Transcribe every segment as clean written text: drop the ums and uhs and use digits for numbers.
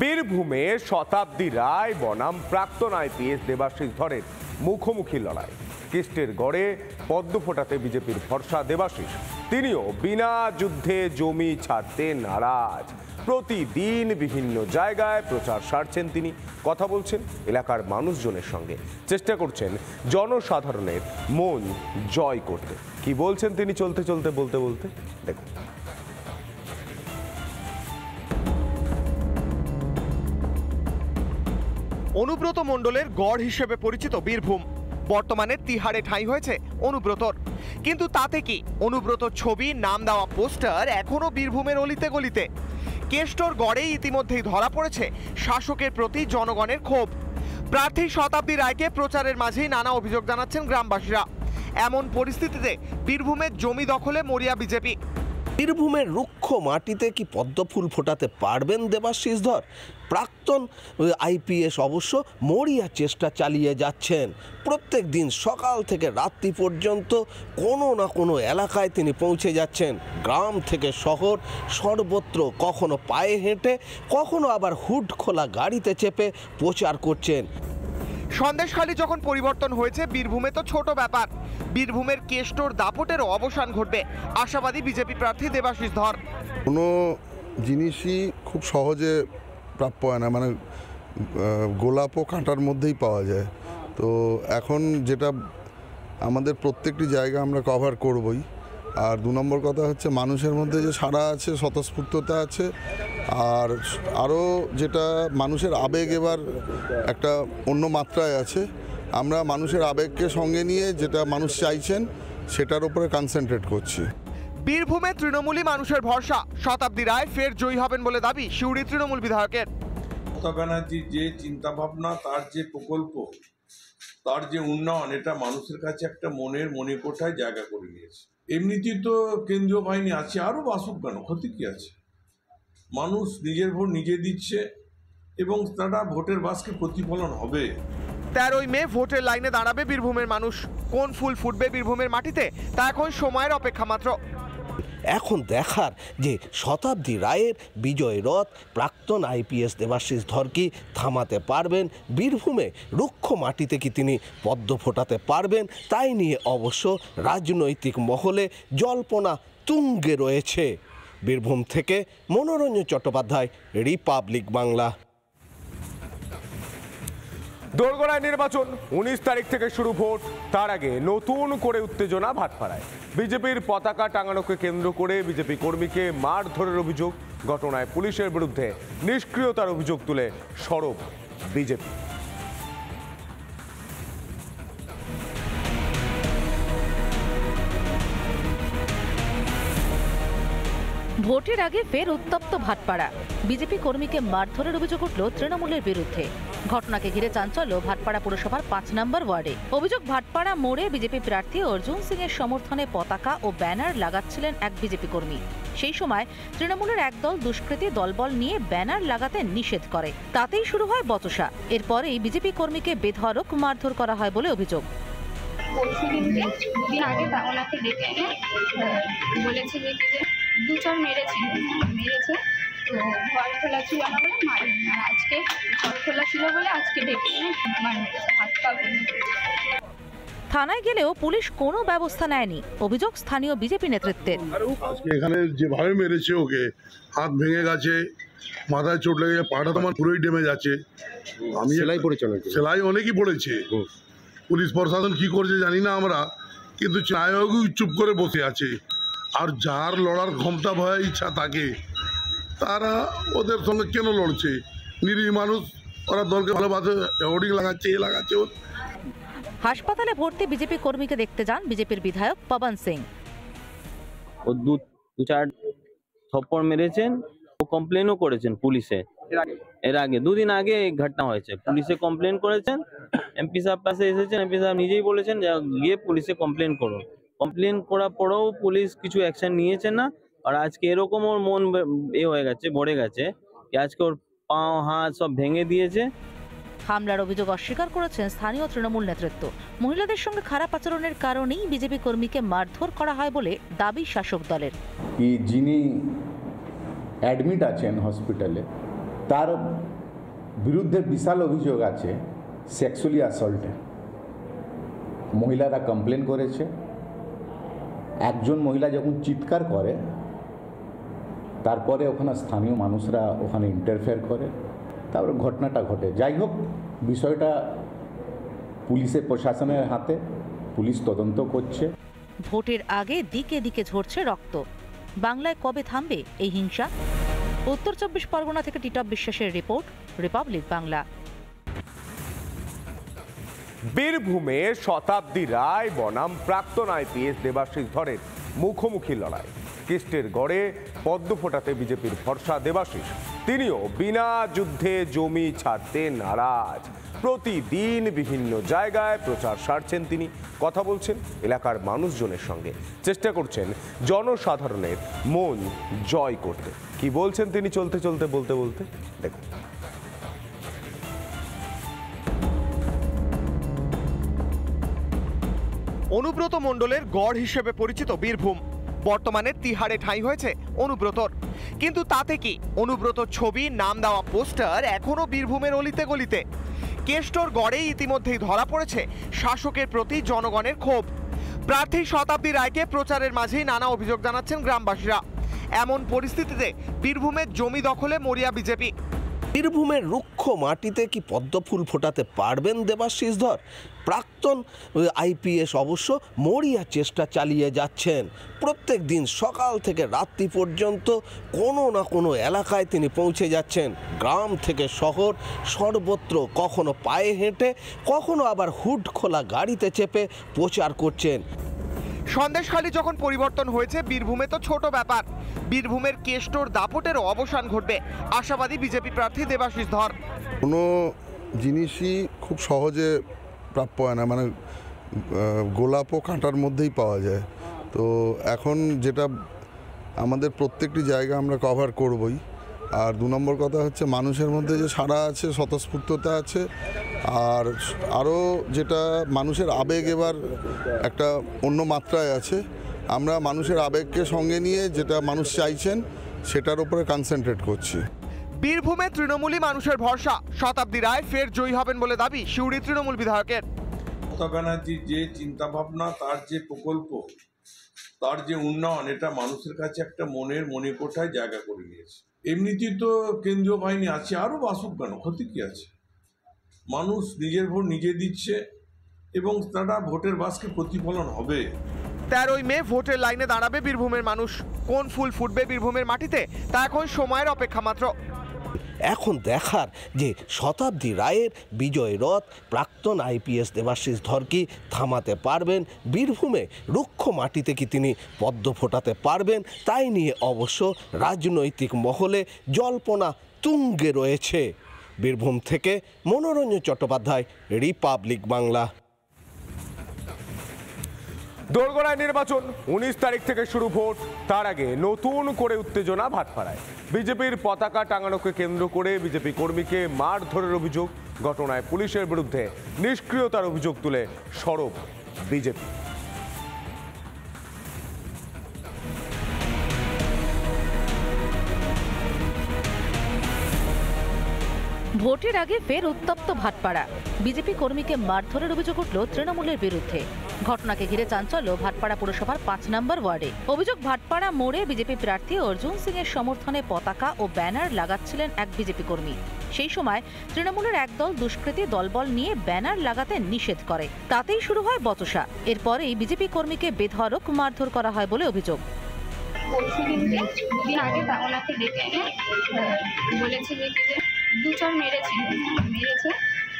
বীরভূমে শতাব্দী রায় বনাম প্রাক্তন আইপিএস দেবাশিস ধরের মুখোমুখি লড়াই। কেস্টের গড়ে পদ্ম ফোটাতে বিজেপির ভরসা দেবাশিস। তিনিও বিনা যুদ্ধে জমি ছাড়তে নারাজ। প্রতিদিন বিভিন্ন জায়গায় প্রচার সারছেন তিনি, কথা বলছেন এলাকার মানুষজনের সঙ্গে, চেষ্টা করছেন জনসাধারণের মন জয় করতে। কি বলছেন তিনি চলতে চলতে বলতে বলতে, দেখুন। অনুব্রত মণ্ডলের গড় হিসেবে পরিচিত বীরভূম, বর্তমানে তিহারে ঠাঁই হয়েছে অনুব্রতর। কিন্তু তাতে কি, অনুব্রত ছবি, নাম দেওয়া পোস্টার এখনো বীরভূমের অলিতে গলিতে। কেষ্টর গড়েই ইতিমধ্যেই ধরা পড়েছে শাসকের প্রতি জনগণের ক্ষোভ। প্রার্থী শতাব্দী রায়কে প্রচারের মাঝেই নানা অভিযোগ জানাচ্ছেন গ্রামবাসীরা। এমন পরিস্থিতিতে বীরভূমের জমি দখলে মরিয়া বিজেপি। বীরভূমের রুক্ষ মাটিতে কি পদ্ম ফুল ফোটাতে পারবেন দেবাশিস ধর? প্রাক্তন আইপিএস অবশ্য মরিয়া চেষ্টা চালিয়ে যাচ্ছেন। প্রত্যেক দিন সকাল থেকে রাত্রি পর্যন্ত কোনো না কোনো এলাকায় তিনি পৌঁছে যাচ্ছেন। গ্রাম থেকে শহর সর্বত্র, কখনো পায়ে হেঁটে, কখনো আবার হুড খোলা গাড়িতে চেপে প্রচার করছেন। সন্দেশখালী যখন পরিবর্তন হয়েছে, বীরভূমে তো ছোট ব্যাপার। বীরভূমের কেষ্টর দাপটেরও অবসান ঘটবে, আশাবাদী বিজেপি প্রার্থী দেবাশিস ধর। কোনো জিনিসই খুব সহজে প্রাপ্য হয় না, মানে গোলাপও কাঁটার মধ্যেই পাওয়া যায়। তো এখন যেটা আমাদের প্রত্যেকটি জায়গা আমরা কভার করবই। আর দু নম্বর কথা হচ্ছে মানুষের মধ্যে যে সাড়া আছে, স্বতঃস্ফূর্ততা আছে। আর আরও যেটা মানুষের আবেগ এবার একটা অন্য মাত্রায় আছে। আমরা মানুষের আবেগকে সঙ্গে নিয়ে যেটা মানুষ চাইছেন সেটার উপরে কনসেন্ট্রেট করছি। বীরভূমে তৃণমূলই মানুষের ভরসা। শতাব্দী রায় ফের জয়ী হবেন বলে দাবি সিউড়ি তৃণমূল বিধায়কের। মমতা ব্যানার্জির যে চিন্তাভাবনা, তার যে প্রকল্প, তার যে উন্নয়ন, এটা মানুষের কাছে একটা মনের মণিকোঠায় জায়গা করে নিয়েছে। এমনিতেই তো কেন্দ্রীয় বাহিনী আছে, আরও বাসুক কেন, ক্ষতি কি আছে? মানুষ নিজের ভোট নিজে দিচ্ছে এবং তারা ভোটের বাসকে প্রতিফলন হবে। 13ই মে ভোটের লাইনে দাঁড়াবে বীরভূমের মানুষ। কোন ফুল ফুটবে বীরভূমের মাটিতে, তা এখন সময়ের অপেক্ষা মাত্র। এখন দেখার যে শতাব্দী রায়ের বিজয় রথ প্রাক্তন আইপিএস দেবাশিস ধর কি থামাতে পারবেন, বীরভূমে রুক্ষ মাটিতে কি তিনি পদ্ম ফোটাতে পারবেন, তাই নিয়ে অবশ্য রাজনৈতিক মহলে জল্পনা তুঙ্গে রয়েছে। বীরভূম থেকে মনোরঞ্জন চট্টোপাধ্যায়, রিপাবলিক বাংলা। দোরগোড়ায় নির্বাচন, 19 তারিখ থেকে শুরু ভোট। তার আগে নতুন করে উত্তেজনা ভাটপাড়ায়। বিজেপির পতাকা টাঙানোকে কেন্দ্র করে বিজেপি কর্মীকে মারধরের অভিযোগ। ঘটনায় পুলিশের বিরুদ্ধে নিষ্ক্রিয়তার অভিযোগ তুলে সরব বিজেপি। ভোটের আগে ফের উত্তপ্ত ভাটপাড়া। বিজেপি কর্মীকে মারধরের অভিযোগ উঠল তৃণমূলের বিরুদ্ধে। ঘটনাকে ঘিরে চাঞ্চল্য ভাটপাড়া পুরসভার 5 নম্বর ওয়ার্ডে। অভিযোগ, ভাটপাড়া মোড়ে বিজেপি প্রার্থী অর্জুন সিং এর সমর্থনে পতাকা ও ব্যানার লাগাচ্ছিলেন এক বিজেপি কর্মী। সেই সময় তৃণমূলের একদল দুষ্কৃতী দলবল নিয়ে ব্যানার লাগাতে নিষেধ করে। তাতেই শুরু হয় বচসা। এরপরেই বিজেপি কর্মীকে বেধড়ক মারধর করা হয় বলে অভিযোগ। দুদিন আগে ওনাকে ডেকে এনে বলেছে যে 2-4 মেরেছে, তো ঘর খোলা ছিল না বলে মারেনি। আর আজকে ঘর খোলা ছিল বলে আজকে ডেকে এনে মেরেছে, হাত পা ভেঙে। থানায় গেলেও পুলিশ কোনো ব্যবস্থা নেয়নি, অভিযোগ স্থানীয় বিজেপি নেতৃত্বের। আজকে এখানে যেভাবে মেরেছে, ওকে হাত ভেঙে গেছে, মাথায় চোট লেগে, পাটা তোমার পুরোই ডেমে যাচ্ছে। আমি সেলাই অনেকই পড়েছে। পুলিশ প্রশাসন কি করছে জানি না আমরা, কিন্তু নায়কও চুপ করে বসে আছে। আর যার লড়ার ক্ষমতা ভয় ইচ্ছা থাকে, তারা ওদের সঙ্গে কেন লড়ছে? নিরীহ মানুষ, ওরা দলকে ভালোবাসে, হোর্ডিং লাগাচ্ছে, লাগাচ্ছে। হাসপাতালে ভর্তি বিজেপি কর্মীকে দেখতে যান বিজেপির বিধায়ক পবন সিং। ও 2-4 থপ্পড় মেরেছেন, ও কমপ্লেনও করেছেন পুলিশে। এর আগে 2 দিন আগে ঘটনা হয়েছে, পুলিশে কমপ্লেন করেছেন। এমপি সাহেব পাশে এসেছেন, এমপি সাহেব নিজেই বলেছেন যে গিয়ে পুলিশে কমপ্লেন করুন। কমপ্লেন করার পরেও পুলিশ কিছু অ্যাকশন নিয়েছে না। আর আজকে এরকম ওর মন হয়ে গেছে, ভরে গেছে, আজকে ওর পাও হাত সব ভেঙে দিয়েছে। হামলার অভিযোগ অস্বীকার করেছেন স্থানীয় তৃণমূল নেতৃত্ব। মহিলাদের সঙ্গে খারাপ আচরণের কারণেই বিজেপি কর্মীকে মারধর করা হয় বলে দাবি শাসক দলের। যিনি অ্যাডমিট আছেন হসপিটালে, তার বিরুদ্ধে বিশাল অভিযোগ আছে সেক্সুয়ালি অ্যাসল্টে। মহিলারা কমপ্লেন করেছে, একজন মহিলা যখন চিৎকার করে তারপরে ওখানে স্থানীয় মানুষরা ওখানে ইন্টারফেয়ার করে, তারপরে ঘটনাটা ঘটে। যাই হোক, বিষয়টা পুলিশের প্রশাসনের হাতে, পুলিশ তদন্ত করছে। ভোটের আগে দিকে দিকে ঝরছে রক্ত। বাংলায় কবে থামবে এই হিংসা? উত্তর 24 পরগনা থেকে টিটপ বিশ্বাসের রিপোর্ট, রিপাবলিক বাংলা। বীরভূমে শতাব্দী রায় বনাম প্রাক্তন আইপিএস দেবাশিস ধরের মুখোমুখি লড়াই। কেস্টের গড়ে পদ্ম ফোটাতে বিজেপির ভরসা দেবাশিস। তিনিও বিনা যুদ্ধে জমি ছাড়তে নারাজ। প্রতিদিন বিভিন্ন জায়গায় প্রচার সারছেন তিনি, কথা বলছেন এলাকার মানুষজনের সঙ্গে, চেষ্টা করছেন জনসাধারণের মন জয় করতে। কি বলছেন তিনি চলতে চলতে বলতে বলতে, দেখুন। অনুব্রত মণ্ডলের গড় হিসেবে পরিচিত বীরভূম, বর্তমানে তিহারে ঠাঁই হয়েছে অনুব্রতর। কিন্তু তাতে কি, অনুব্রত ছবি, নাম দেওয়া পোস্টার এখনো বীরভূমের অলিতে গলিতে। কেষ্টর গড়েই ইতিমধ্যেই ধরা পড়েছে শাসকের প্রতি জনগণের ক্ষোভ। প্রার্থী শতাব্দী রায়কে প্রচারের মাঝেই নানা অভিযোগ জানাচ্ছেন গ্রামবাসীরা। এমন পরিস্থিতিতে বীরভূমের জমি দখলে মরিয়া বিজেপি। বীরভূমের রুক্ষ মাটিতে কি পদ্ম ফুল ফোটাতে পারবেন দেবাশিস ধর? প্রাক্তন আইপিএস অবশ্য মরিয়া চেষ্টা চালিয়ে যাচ্ছেন। প্রত্যেক দিন সকাল থেকে রাত্রি পর্যন্ত কোনো না কোনো এলাকায় তিনি পৌঁছে যাচ্ছেন। গ্রাম থেকে শহর সর্বত্র, কখনো পায়ে হেঁটে, কখনো আবার হুড খোলা গাড়িতে চেপে প্রচার করছেন। সন্দেশখালী যখন পরিবর্তন হয়েছে, বীরভূমে তো ছোট ব্যাপার। বীরভূমের কেষ্টর দাপটেরও অবসান ঘটবে, আশাবাদী বিজেপি প্রার্থী দেবাশিস ধর। কোনো জিনিসই খুব সহজে প্রাপ্য হয় না, মানে গোলাপও কাঁটার মধ্যেই পাওয়া যায়। তো এখন যেটা আমাদের প্রত্যেকটি জায়গা আমরা কভার করবই। আর 2 নম্বর কথা হচ্ছে মানুষের মধ্যে যে সাড়া আছে, স্বতঃস্ফূর্ততা আছে। আর আরও যেটা মানুষের আবেগ এবার একটা অন্য মাত্রায় আছে। আমরা মানুষের আবেগকে সঙ্গে নিয়ে যেটা মানুষ চাইছেন সেটার উপরে কনসেন্ট্রেট করছি। বীরভূমে তৃণমূলই মানুষের ভরসা। শতাব্দী রায় ফের জয়ী হবেন বলে দাবি সিউড়ি তৃণমূল বিধায়কের। মমতা ব্যানার্জির যে চিন্তাভাবনা, তার যে প্রকল্প, তার যে উন্নয়ন, এটা মানুষের কাছে একটা মনের মণিকোঠায় জায়গা করে নিয়েছে। এমনিতেই তো কেন্দ্রীয় বাহিনী আছে, আরও বাসুক কেন, ক্ষতি কি আছে? মানুষ নিজের ভোট নিজে দিচ্ছে এবং তারা ভোটের বাসকে প্রতিফলন হবে। 13ই মে ভোটের লাইনে দাঁড়াবে বীরভূমের মানুষ। কোন ফুল ফুটবে বীরভূমের মাটিতে তা এখন সময়ের অপেক্ষা মাত্র। এখন দেখার যে শতাব্দী রায়ের বিজয় রথ প্রাক্তন আইপিএস দেবাশিস ধর কি থামাতে পারবেন, বীরভূমে রুক্ষ মাটিতে কি তিনি পদ্ম ফোটাতে পারবেন, তাই নিয়ে অবশ্য রাজনৈতিক মহলে জল্পনা তুঙ্গে রয়েছে। বীরভূম থেকে মনোরঞ্জন চট্টোপাধ্যায়, রিপাবলিক বাংলা। দোলগড়ায় নির্বাচন, 19 তারিখ থেকে শুরু ভোট। তার আগে নতুন করে উত্তেজনা ভাটপাড়ায়। বিজেপির পতাকা টাঙানোকে কেন্দ্র করে বিজেপি কর্মীকে মারধরের অভিযোগ। ঘটনায় পুলিশের বিরুদ্ধে নিষ্ক্রিয়তার অভিযোগ তুলে সরব বিজেপি। ভোটের আগে ফের উত্তপ্ত ভাটপাড়া। বিজেপি কর্মীকে মারধরের অভিযোগ উঠল তৃণমূলের বিরুদ্ধে। ঘটনাকে ঘিরে চাঞ্চল্য ভাটপাড়া পুরসভার 5 নম্বর ওয়ার্ডে। অভিযোগ, ভাটপাড়া মোড়ে বিজেপি প্রার্থী অর্জুন সিং এর সমর্থনে পতাকা ও ব্যানার লাগাচ্ছিলেন এক বিজেপি কর্মী। সেই সময় তৃণমূলের একদল দুষ্কৃতী দলবল নিয়ে ব্যানার লাগাতে নিষেধ করে। তাতেই শুরু হয় বচসা। এরপরেই বিজেপি কর্মীকে বেধড়ক মারধর করা হয় বলে অভিযোগ। পরশুদিনকে 2 দিন আগে ওনাকে ডেকে এনে বলেছে যে 2-4 মেরেছে,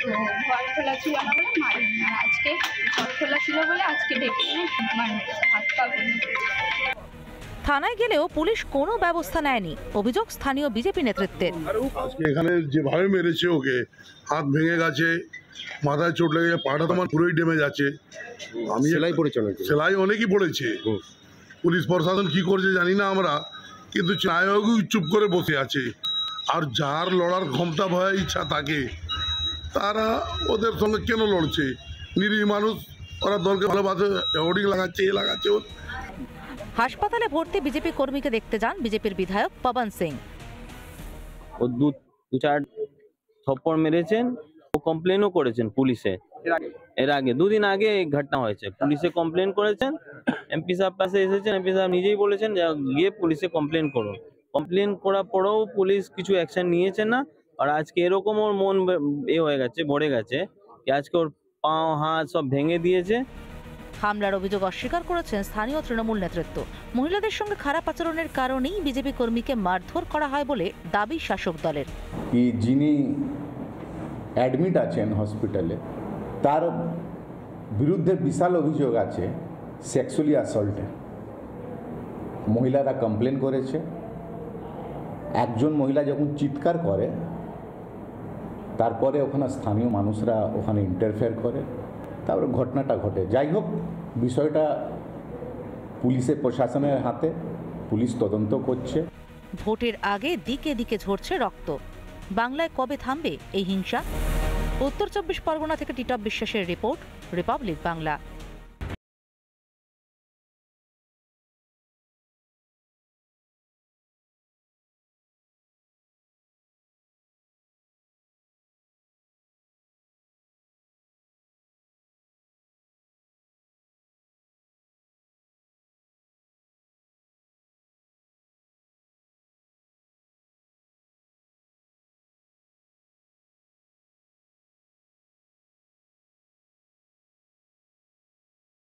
তো ঘর খোলা ছিল না বলে মারিনি। আর আজকে ঘর খোলা ছিল বলে আজকে ডেকে এনে মেরেছে, হাত পা ভেঙে। থানায় গেলেও পুলিশ কোনো ব্যবস্থা নেয়নি, অভিযোগ স্থানীয় বিজেপি নেতৃত্বের। আজকে এখানে যেভাবে মেরেছে, ওকে হাত ভেঙে গেছে, মাথায় চোট লেগে গেছে, পাটা তোমার পুরোই ড্যামেজ আছে। আমি সেলাই অনেকই পড়েছে। পুলিশ প্রশাসন কি করছে জানি না আমরা, কিন্তু নায়কও চুপ করে বসে আছে। আর যার লড়ার ক্ষমতা ভয় ইচ্ছা থাকে, তারা ওদের সঙ্গে কেন লড়ছে? নিরীহ মানুষ, ওরা দলকে ভালোবাসে, হোর্ডিং লাগাচ্ছে, এ লাগাচ্ছে। হাসপাতালে ভর্তি বিজেপি কর্মীকে দেখতে যান বিজেপির বিধায়ক পবন সিং। ও 2-4 থপ্পড় মেরেছেন, ও কমপ্লেনও করেছেন পুলিশে। এর আগে 2 দিন আগে এই ঘটনা হয়েছে, পুলিশে কমপ্লেন করেছেন, এমপি সাহেব পাশে এসেছেন, এমপি সাহেব নিজেই বলেছেন যে গিয়ে পুলিশে কমপ্লেন করুন। কমপ্লেন করার পরেও পুলিশ কিছু অ্যাকশন নিয়েছে না। আর আজকে এরকম ওর মন হয়ে গেছে, ভরে গেছে যে আজকে ওর পাও হাত সব ভেঙে দিয়েছে। হামলার অভিযোগ অস্বীকার করেছেন স্থানীয় তৃণমূল নেতৃত্ব। মহিলাদের সঙ্গে খারাপ আচরণের কারণেই বিজেপি কর্মীকে মারধর করা হয় বলে দাবি শাসক দলের। কি যিনি অ্যাডমিট আছেন হসপিটালে তার বিরুদ্ধে বিশাল অভিযোগ আছে সেক্সুয়ালি অ্যাসল্টে। মহিলারা কমপ্লেন করেছে, একজন মহিলা যখন চিৎকার করে তারপরে ওখানে স্থানীয় মানুষরা ওখানে ইন্টারফেয়ার করে, তারপরে ঘটনাটা ঘটে। যাই হোক, বিষয়টা পুলিশের প্রশাসনের হাতে, পুলিশ তদন্ত করছে। ভোটের আগে দিকে দিকে ঝরছে রক্ত। বাংলায় কবে থামবে এই হিংসা? উত্তর 24 পরগনা থেকে টিটপ বিশ্বাসের রিপোর্ট, রিপাবলিক বাংলা।